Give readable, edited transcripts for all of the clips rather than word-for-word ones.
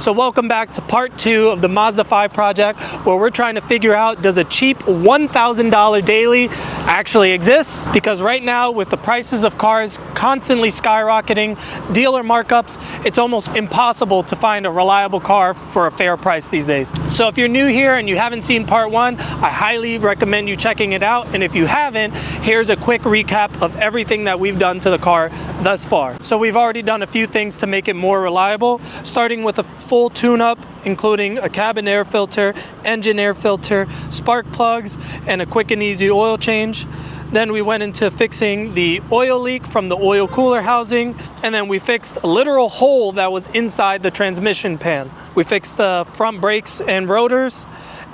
So welcome back to part 2 of the Mazda 5 project, where we're trying to figure out, does a cheap $1,000 daily actually exist? Because right now, with the prices of cars constantly skyrocketing, dealer markups, it's almost impossible to find a reliable car for a fair price these days. So if you're new here and you haven't seen part 1, I highly recommend you checking it out. And if you haven't, here's a quick recap of everything that we've done to the car thus far. So we've already done a few things to make it more reliable, starting with a full tune-up, including a cabin air filter, engine air filter, spark plugs, and a quick and easy oil change. Then we went into fixing the oil leak from the oil cooler housing, and then we fixed a literal hole that was inside the transmission pan. We fixed the front brakes and rotors,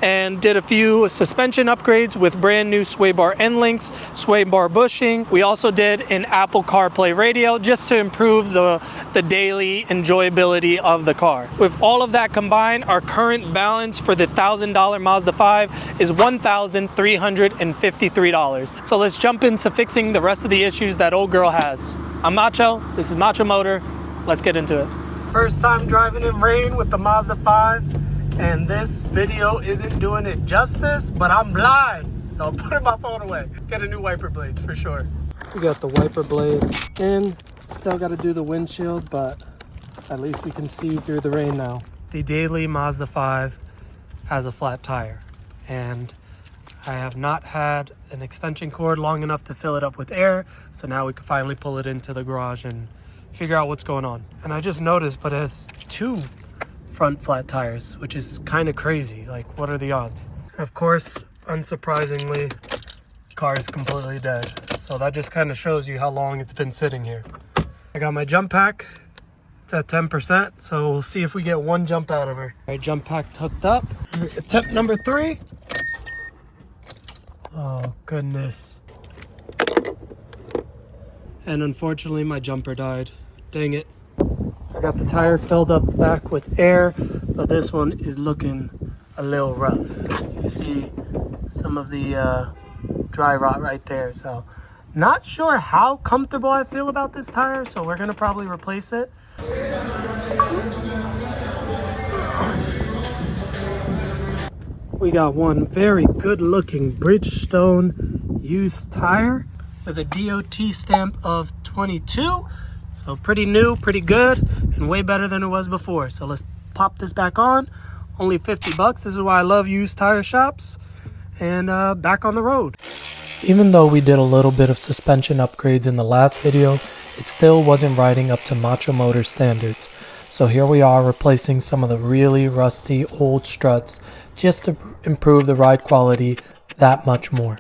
and did a few suspension upgrades with brand new sway bar end links, sway bar bushing. We also did an Apple CarPlay radio just to improve the daily enjoyability of the car. With all of that combined, our current balance for the $1,000 Mazda 5 is $1,353. So let's jump into fixing the rest of the issues that old girl has. I'm Macho, this is Macho Motor, let's get into it. First time driving in rain with the Mazda 5. And this video isn't doing it justice, but I'm blind, so I'm putting my phone away. Get a new wiper blades for sure. We got the wiper blades in. Still got to do the windshield, but at least we can see through the rain now. The daily Mazda 5 has a flat tire, and I have not had an extension cord long enough to fill it up with air, so now we can finally pull it into the garage and figure out what's going on. And I just noticed, but it has 2 front flat tires, which is kind of crazy. Like, what are the odds? Of course, unsurprisingly, the car is completely dead. So that just kind of shows you how long it's been sitting here. I got my jump pack. It's at 10%, so we'll see if we get one jump out of her. All right, jump pack hooked up. Attempt number 3. Oh, goodness. And unfortunately, my jumper died. Dang it. I got the tire filled up back with air, but this one is looking a little rough. You can see some of the dry rot right there. So not sure how comfortable I feel about this tire, so we're gonna probably replace it. We got one very good looking Bridgestone used tire with a DOT stamp of 22. So pretty new, pretty good, and way better than it was before. So let's pop this back on. Only 50 bucks. This is why I love used tire shops. And back on the road. Even though we did a little bit of suspension upgrades in the last video, it still wasn't riding up to Macho Motor standards. So here we are replacing some of the really rusty old struts just to improve the ride quality that much more.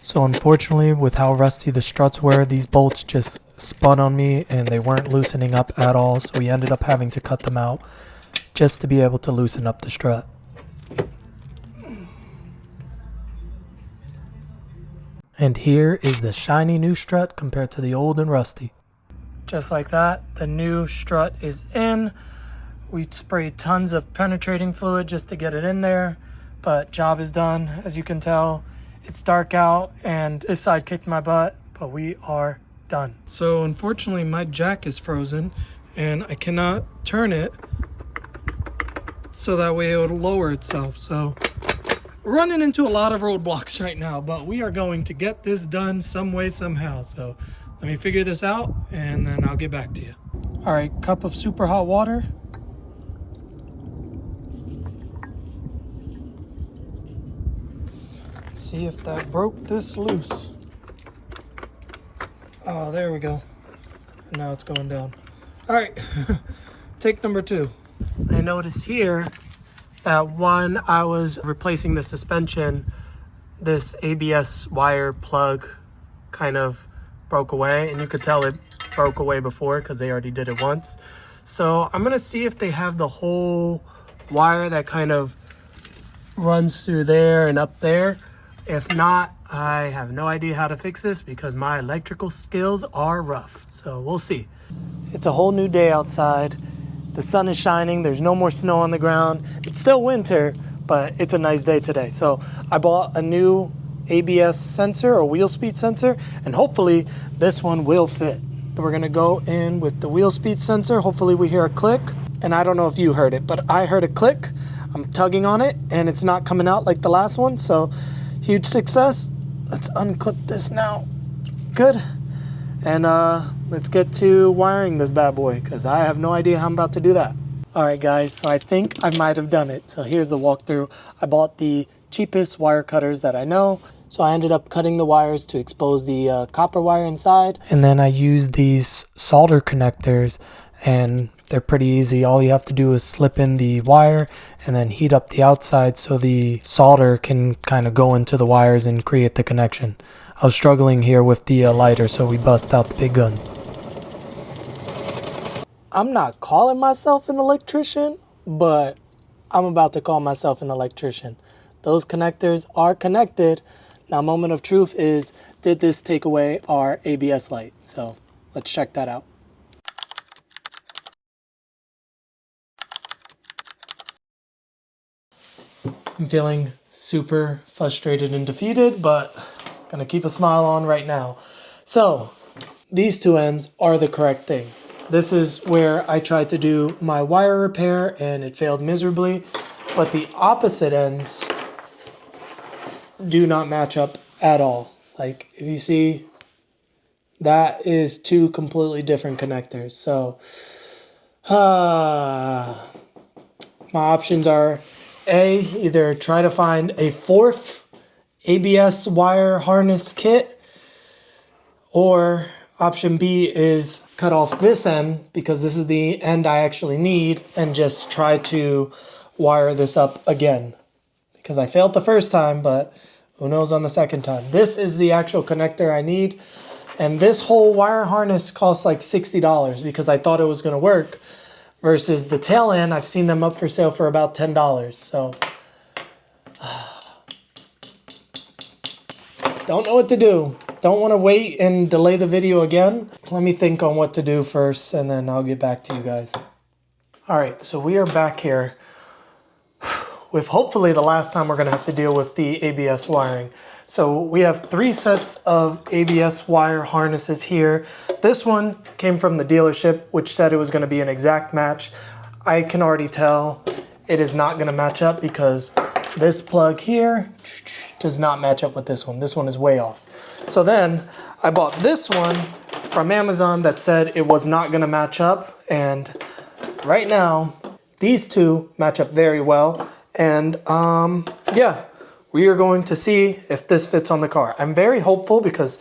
So unfortunately, with how rusty the struts were, these bolts just spun on me and they weren't loosening up at all. So we ended up having to cut them out just to be able to loosen up the strut. And here is the shiny new strut compared to the old and rusty. Just like that, the new strut is in. We sprayed tons of penetrating fluid just to get it in there, but job is done, as you can tell. It's dark out and this side kicked my butt, but we are done. So unfortunately my jack is frozen and I cannot turn it so that way it will lower itself. So we're running into a lot of roadblocks right now, but we are going to get this done some way, somehow. So let me figure this out and then I'll get back to you. All right, cup of super hot water. See if that broke this loose. Oh, there we go. Now it's going down. All right, take number 2. I noticed here that when I was replacing the suspension, this ABS wire plug kind of broke away, and you could tell it broke away before because they already did it once. So I'm gonna see if they have the whole wire that kind of runs through there and up there. If not, I have no idea how to fix this because my electrical skills are rough. So we'll see. It's a whole new day outside. The sun is shining. There's no more snow on the ground. It's still winter, but it's a nice day today. So I bought a new ABS sensor or wheel speed sensor, and hopefully this one will fit. We're gonna go in with the wheel speed sensor. Hopefully we hear a click, and I don't know if you heard it, but I heard a click. I'm tugging on it and it's not coming out like the last one, so huge success. Let's unclip this now. Good. And let's get to wiring this bad boy, because I have no idea how I'm about to do that. All right guys, so I think I might have done it. So here's the walkthrough. I bought the cheapest wire cutters that I know. So I ended up cutting the wires to expose the copper wire inside. And then I used these solder connectors, and they're pretty easy. All you have to do is slip in the wire and then heat up the outside so the solder can kind of go into the wires and create the connection. I was struggling here with the lighter, so we bust out the big guns. I'm not calling myself an electrician, but I'm about to call myself an electrician. Those connectors are connected. Now, moment of truth is, did this take away our ABS light? So let's check that out. I'm feeling super frustrated and defeated, but gonna keep a smile on right now. So these two ends are the correct thing. This is where I tried to do my wire repair and it failed miserably, but the opposite ends do not match up at all. Like, if you see, that is two completely different connectors. So my options are A, either try to find a fourth ABS wire harness kit, or option B is cut off this end, because this is the end I actually need, and just try to wire this up again. Because I failed the first time, but who knows on the second time. This is the actual connector I need, and this whole wire harness costs like $60 because I thought it was gonna work, versus the tail end, I've seen them up for sale for about $10. So don't know what to do. Don't want to wait and delay the video again. Let me think on what to do first, and then I'll get back to you guys. All right, so we are back here with hopefully the last time we're going to have to deal with the ABS wiring. So we have 3 sets of ABS wire harnesses here. This one came from the dealership, which said it was going to be an exact match. I can already tell it is not going to match up, because this plug here does not match up with this one. This one is way off. So then I bought this one from Amazon that said it was not going to match up, and right now these two match up very well. And yeah, we are going to see if this fits on the car. I'm very hopeful because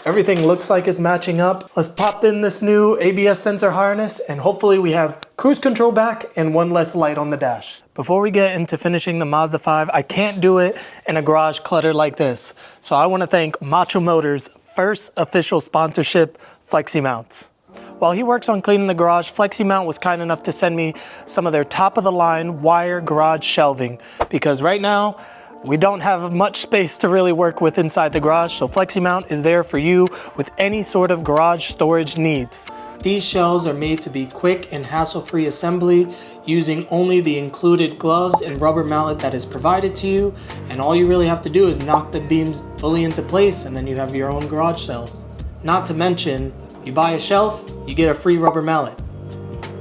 everything looks like it's matching up. Let's pop in this new ABS sensor harness, and hopefully we have cruise control back and one less light on the dash. Before we get into finishing the Mazda 5, I can't do it in a garage clutter like this. So I want to thank Macho Motors' first official sponsorship, Flexi Mounts. While he works on cleaning the garage, Flexi Mount was kind enough to send me some of their top of the line wire garage shelving, because right now we don't have much space to really work with inside the garage. So Flexi Mount is there for you with any sort of garage storage needs. These shelves are made to be quick and hassle-free assembly, using only the included gloves and rubber mallet that is provided to you, and all you really have to do is knock the beams fully into place, and then you have your own garage shelves. Not to mention, you buy a shelf, you get a free rubber mallet.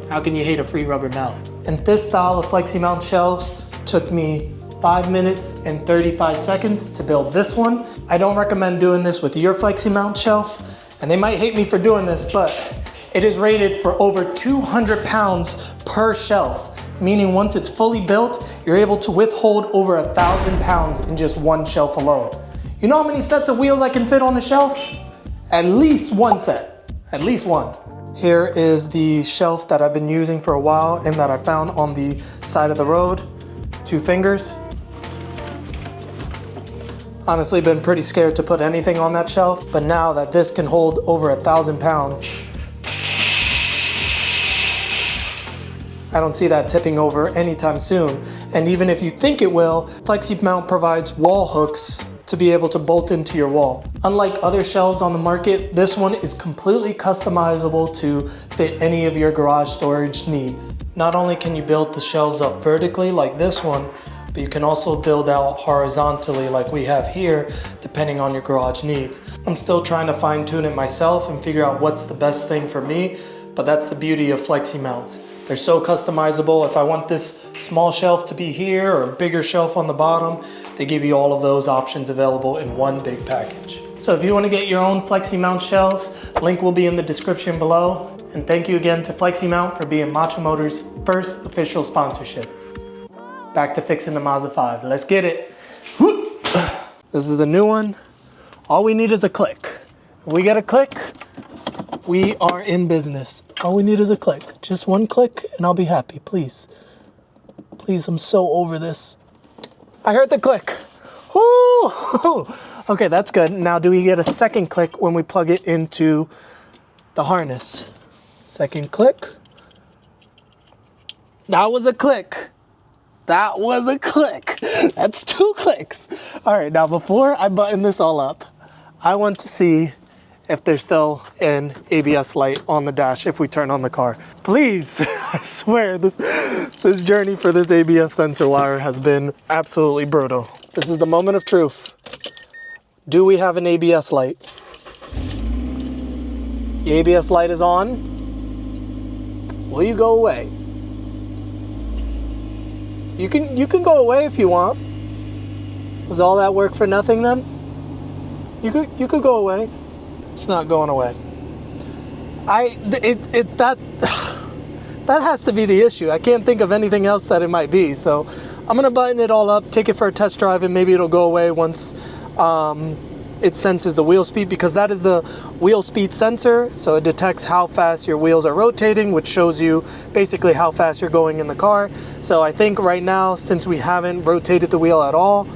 How can you hate a free rubber mallet? And this style of Flexi Mount shelves took me 5 minutes and 35 seconds to build this one. I don't recommend doing this with your Flexi Mount shelf, and they might hate me for doing this, but it is rated for over 200 pounds per shelf, meaning once it's fully built, you're able to withhold over 1,000 pounds in just one shelf alone. You know how many sets of wheels I can fit on a shelf? At least one set, at least one. Here is the shelf that I've been using for a while and that I found on the side of the road. 2 fingers. Honestly, been pretty scared to put anything on that shelf, but now that this can hold over 1,000 pounds, I don't see that tipping over anytime soon. And even if you think it will, Flexi Mount provides wall hooks to be able to bolt into your wall. Unlike other shelves on the market, this one is completely customizable to fit any of your garage storage needs. Not only can you build the shelves up vertically like this one, but you can also build out horizontally like we have here, depending on your garage needs. I'm still trying to fine tune it myself and figure out what's the best thing for me, but that's the beauty of flexi mounts. They're so customizable. If I want this small shelf to be here or a bigger shelf on the bottom, they give you all of those options available in one big package. So if you want to get your own flexi mount shelves, link will be in the description below. And thank you again to Flexi Mount for being Macho Motors' first official sponsorship. Back to fixing the Mazda 5. Let's get it. This is the new one. All we need is a click. If we get a click, we are in business. All we need is a click. Just one click and I'll be happy, please. Please, I'm so over this. I heard the click. Woo! Okay, that's good. Now, do we get a second click when we plug it into the harness? Second click. That was a click. That was a click. That's 2 clicks. All right, now before I button this all up, I want to see if there's still an ABS light on the dash if we turn on the car. Please, I swear this journey for this ABS sensor wire has been absolutely brutal. This is the moment of truth. Do we have an ABS light? The ABS light is on. Will you go away? You can go away if you want. Was all that work for nothing then? You could go away. It's not going away. That has to be the issue. I can't think of anything else that it might be. So I'm gonna button it all up, take it for a test drive, and maybe it'll go away once it senses the wheel speed, because that is the wheel speed sensor. So it detects how fast your wheels are rotating, which shows you basically how fast you're going in the car. So I think right now, since we haven't rotated the wheel at all,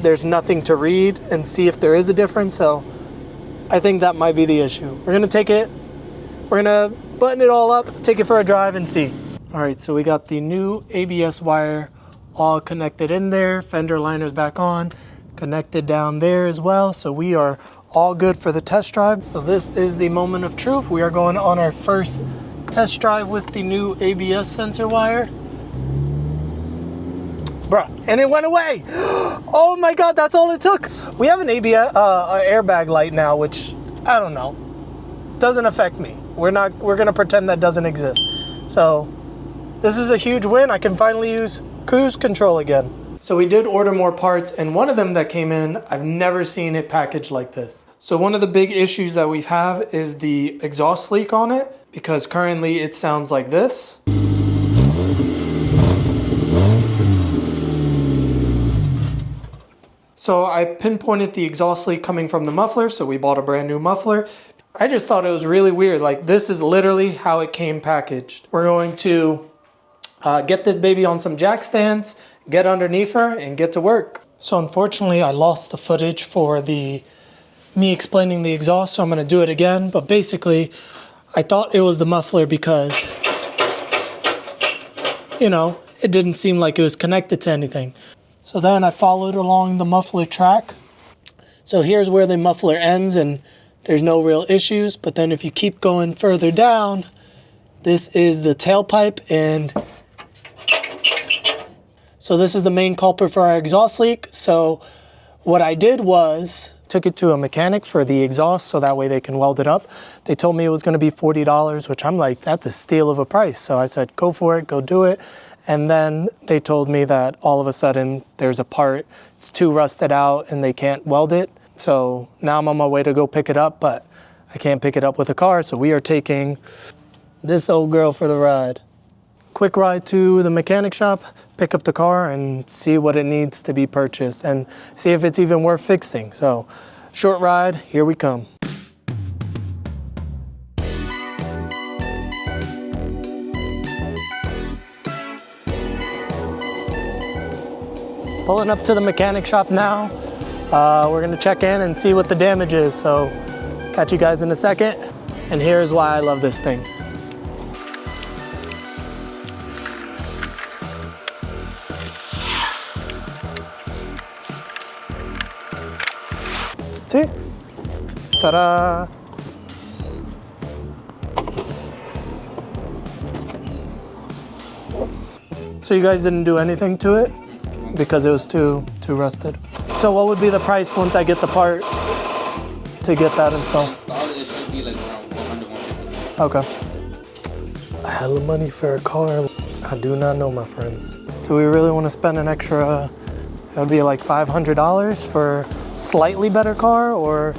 there's nothing to read and see if there is a difference. So I think that might be the issue. We're gonna take it, we're gonna button it all up, take it for a drive and see. All right, so we got the new ABS wire all connected in there, fender liners back on, connected down there as well. So we are all good for the test drive. So this is the moment of truth. We are going on our first test drive with the new ABS sensor wire. Bruh, and it went away. Oh my God, that's all it took. We have an ABS airbag light now, which I don't know, doesn't affect me. We're gonna pretend that doesn't exist. So this is a huge win. I can finally use cruise control again. So we did order more parts, and one of them that came in, I've never seen it packaged like this. So one of the big issues that we have is the exhaust leak on it, because currently it sounds like this. So I pinpointed the exhaust leak coming from the muffler, so we bought a brand new muffler. I just thought it was really weird. Like, this is literally how it came packaged. We're going to get this baby on some jack stands, get underneath her, and get to work. So unfortunately, I lost the footage for me explaining the exhaust, so I'm gonna do it again. But basically, I thought it was the muffler because, you know, it didn't seem like it was connected to anything. So then I followed along the muffler track. So here's where the muffler ends, and there's no real issues. But then if you keep going further down, this is the tailpipe, and so this is the main culprit for our exhaust leak. So what I did was took it to a mechanic for the exhaust, so that way they can weld it up. They told me it was gonna be $40, which I'm like, that's a steal of a price. So I said, go for it, go do it. And then they told me that all of a sudden there's a part, it's too rusted out and they can't weld it. So now I'm on my way to go pick it up, but I can't pick it up with a car. So we are taking this old girl for the ride. Quick ride to the mechanic shop, pick up the car and see what it needs to be purchased and see if it's even worth fixing. So short ride, here we come. Pulling up to the mechanic shop now. We're gonna check in and see what the damage is. So catch you guys in a second. And here's why I love this thing. See? Ta-da! So you guys didn't do anything to it? because it was too rusted. So what would be the price once I get the part to get that installed? It should be like around 100, 150. Okay. Hella money for a car. I do not know, my friends. Do we really want to spend an extra, it would be like $500 for a slightly better car, or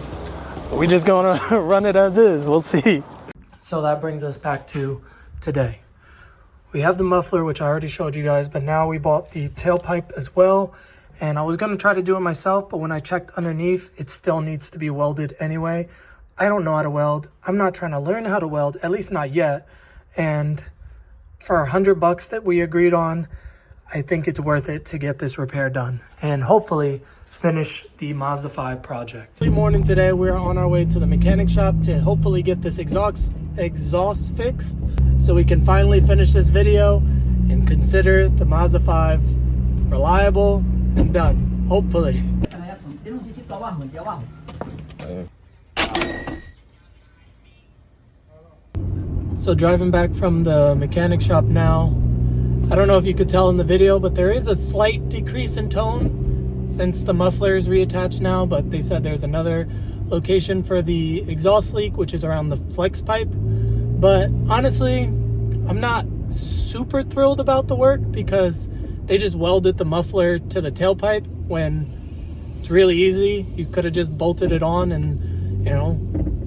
are we just gonna run it as is? We'll see. So that brings us back to today. We have the muffler, which I already showed you guys, but now we bought the tailpipe as well. And I was gonna try to do it myself, but when I checked underneath, it still needs to be welded anyway. I don't know how to weld. I'm not trying to learn how to weld, at least not yet. And for $100 that we agreed on, I think it's worth it to get this repair done and hopefully finish the Mazda 5 project. Early morning today, we're on our way to the mechanic shop to hopefully get this exhaust fixed so we can finally finish this video and consider the Mazda 5 reliable and done, hopefully. So driving back from the mechanic shop now, I don't know if you could tell in the video, but there is a slight decrease in tone since the muffler is reattached now, but they said there's another location for the exhaust leak, which is around the flex pipe. But honestly, I'm not super thrilled about the work because they just welded the muffler to the tailpipe when it's really easy. You could have just bolted it on and, you know,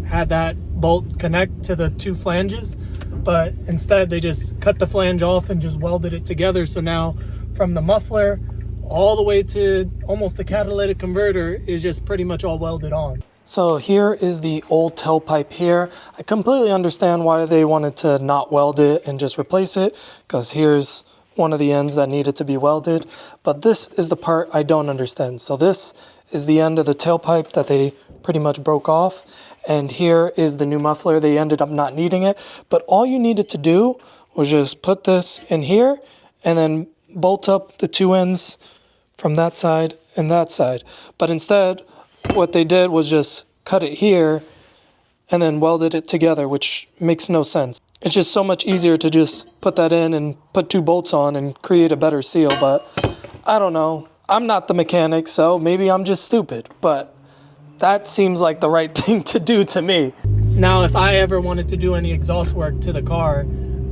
had that bolt connect to the two flanges. But instead they just cut the flange off and just welded it together. So now from the muffler all the way to almost the catalytic converter is just pretty much all welded on. So here is the old tailpipe here. I completely understand why they wanted to not weld it and just replace it, because here's one of the ends that needed to be welded. But this is the part I don't understand. So this is the end of the tailpipe that they pretty much broke off. And here is the new muffler. They ended up not needing it. But all you needed to do was just put this in here and then bolt up the two ends from that side and that side. But instead, what they did was just cut it here and then welded it together, which makes no sense. It's just so much easier to just put that in and put two bolts on and create a better seal. But I don't know. I'm not the mechanic, so maybe I'm just stupid. But that seems like the right thing to do to me. Now, if I ever wanted to do any exhaust work to the car,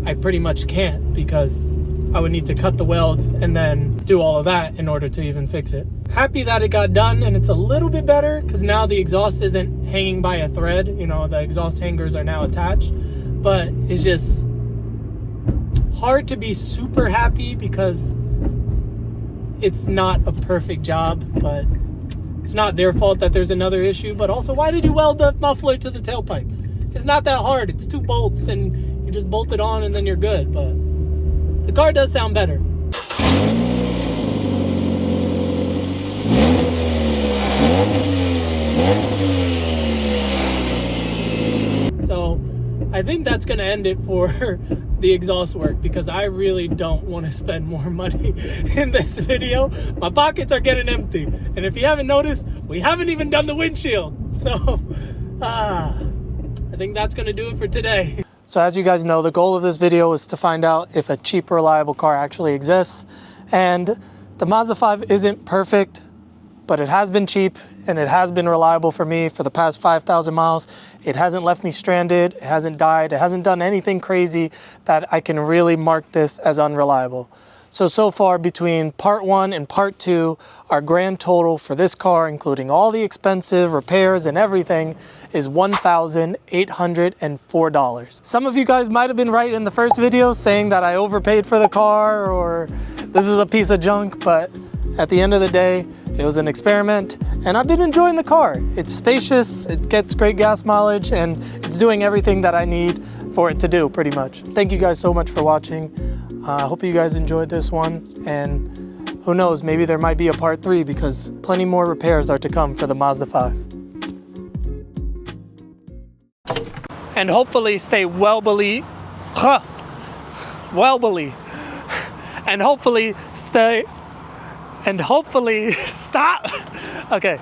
I pretty much can't, because I would need to cut the welds and then do all of that in order to even fix it. Happy that it got done, and it's a little bit better because now the exhaust isn't hanging by a thread. You know, the exhaust hangers are now attached, but it's just hard to be super happy because it's not a perfect job. But it's not their fault that there's another issue. But also, why did you weld the muffler to the tailpipe? It's not that hard. It's two bolts and you just bolt it on and then you're good. But the car does sound better. So I think that's going to end it for the exhaust work, because I really don't want to spend more money in this video. My pockets are getting empty. And if you haven't noticed, we haven't even done the windshield. So I think that's going to do it for today. So as you guys know, the goal of this video is to find out if a cheap, reliable car actually exists. And the Mazda 5 isn't perfect, but it has been cheap and it has been reliable for me for the past 5,000 miles. It hasn't left me stranded, it hasn't died, it hasn't done anything crazy that I can really mark this as unreliable. So far between part 1 and part 2, our grand total for this car, including all the expensive repairs and everything, is $1,804. Some of you guys might have been right in the first video saying that I overpaid for the car or this is a piece of junk, but at the end of the day, it was an experiment and I've been enjoying the car. It's spacious, it gets great gas mileage, and it's doing everything that I need for it to do, pretty much. Thank you guys so much for watching. I hope you guys enjoyed this one, and who knows, maybe there might be a part 3 because plenty more repairs are to come for the Mazda 5. And hopefully stay and hopefully stop. Okay.